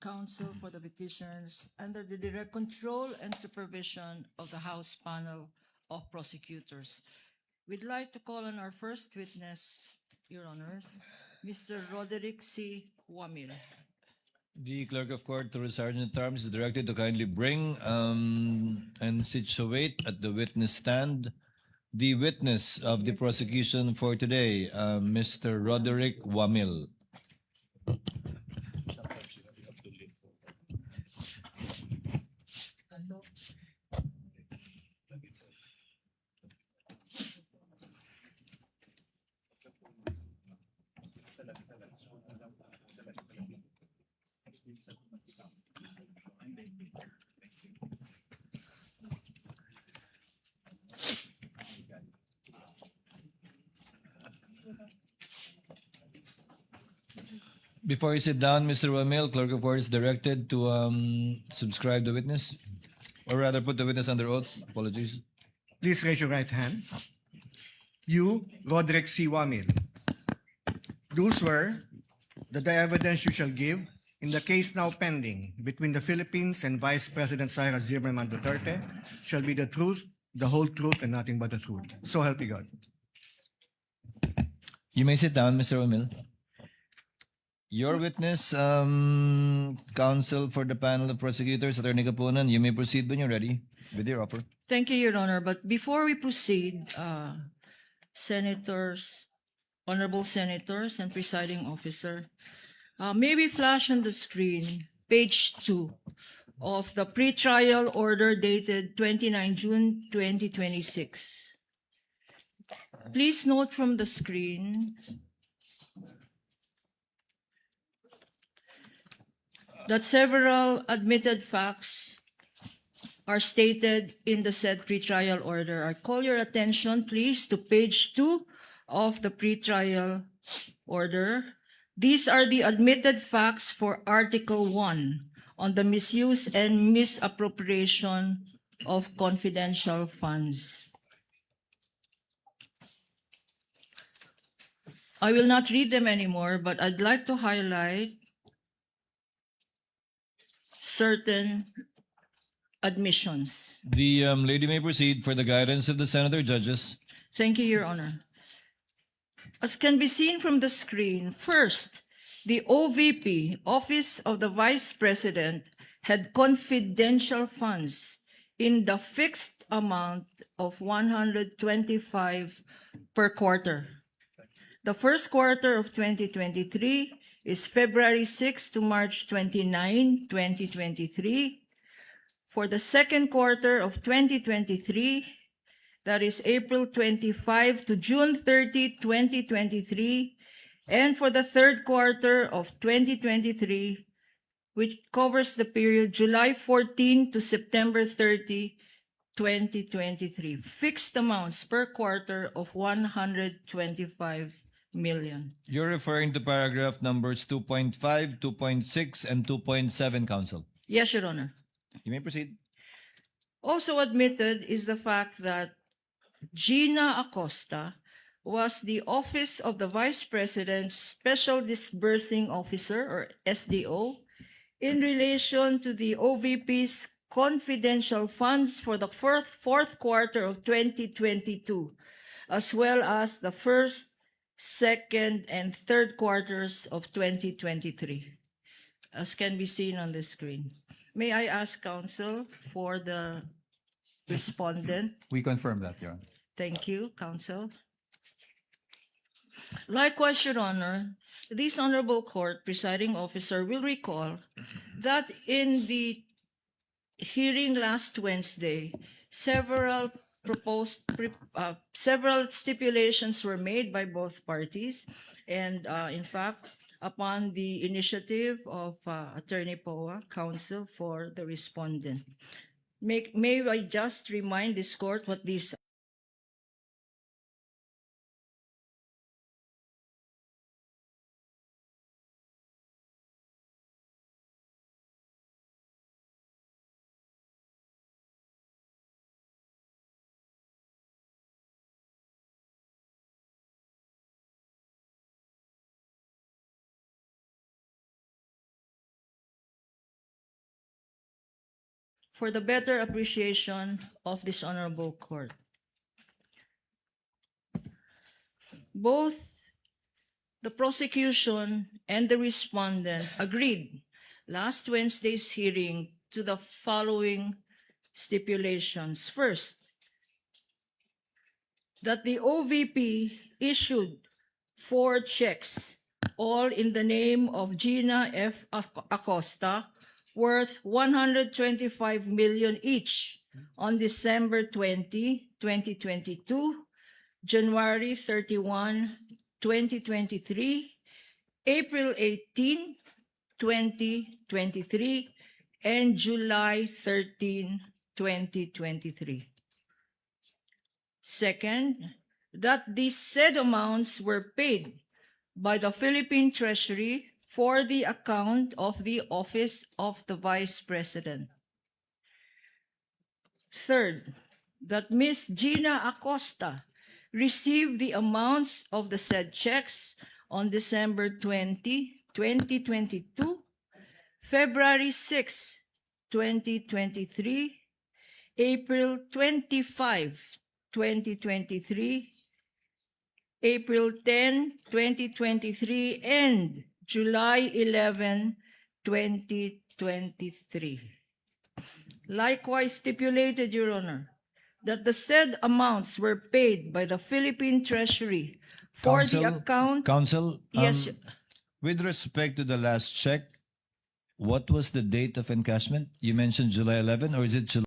counsel for the petitioners under the direct control and supervision of the House Panel of Prosecutors. We'd like to call on our first witness, Your Honors, Mr. Roderick C. Wamil. The clerk of court, through Sergeant at Arms, is directed to kindly bring and situate at the witness stand the witness of the prosecution for today, Mr. Roderick Wamil. Before you sit down, Mr. Wamil, clerk of court is directed to subscribe the witness, or rather put the witness under oath. Apologies. Please raise your right hand. You, Roderick C. Wamil, do swear that the evidence you shall give in the case now pending between the Philippines and Vice President Sara Zimmerman Duterte shall be the truth, the whole truth, and nothing but the truth. So help you God. You may sit down, Mr. Wamil. Your witness, counsel for the panel of prosecutors, Attorney Kapunan, you may proceed when you're ready with your offer. Thank you, Your Honor. But before we proceed, senators, honorable senators and presiding officer, may we flash on the screen page 2 of the pretrial order dated 29 June 2026. Please note from the screen that several admitted facts are stated in the said pretrial order. I call your attention, please, to page 2 of the pretrial order. These are the admitted facts for Article 1 on the misuse and misappropriation of confidential funds. I will not read them anymore, but I'd like to highlight certain admissions. The lady may proceed for the guidance of the senator judges. Thank you, Your Honor. As can be seen from the screen, first, the OVP, Office of the Vice President, had confidential funds in the fixed amount of 125 per quarter. The first quarter of 2023 is February 6 to March 29, 2023. For the second quarter of 2023, that is April 25 to June 30, 2023, and for the third quarter of 2023, which covers the period July 14 to September 30, 2023, fixed amounts per quarter of 125 million. You're referring to paragraph numbers 2.5, 2.6, and 2.7, counsel. Yes, Your Honor. You may proceed. Also admitted is the fact that Gina Acosta was the Office of the Vice President's Special Disbursing Officer, or SDO, in relation to the OVP's confidential funds for the fourth quarter of 2022, as well as the first, second, and third quarters of 2023, as can be seen on the screen. May I ask counsel for the respondent? We confirm that, Your Honor. Thank you, counsel. Likewise, Your Honor, this honorable court presiding officer will recall that in the hearing last Wednesday, several stipulations were made by both parties, and in fact, upon the initiative of Attorney Poa, counsel for the respondent. May I just remind this court what these for the better appreciation of this honorable court. Both the prosecution and the respondent agreed last Wednesday's hearing to the following stipulations. First, that the OVP issued 4 checks, all in the name of Gina F. Acosta, worth 125 million each on December 20, 2022, January 31, 2023, April 18, 2023, and July 13, 2023. Second, that these said amounts were paid by the Philippine Treasury for the account of the Office of the Vice President. Third, that Ms. Gina Acosta received the amounts of the said checks on December 20, 2022, February 6, 2023, April 25, 2023, April 10, 2023, and July 11, 2023. Likewise stipulated, Your Honor, that the said amounts were paid by the Philippine Treasury for the account. Counsel, Yes, with respect to the last check, what was the date of encashment? You mentioned July 11, or is it July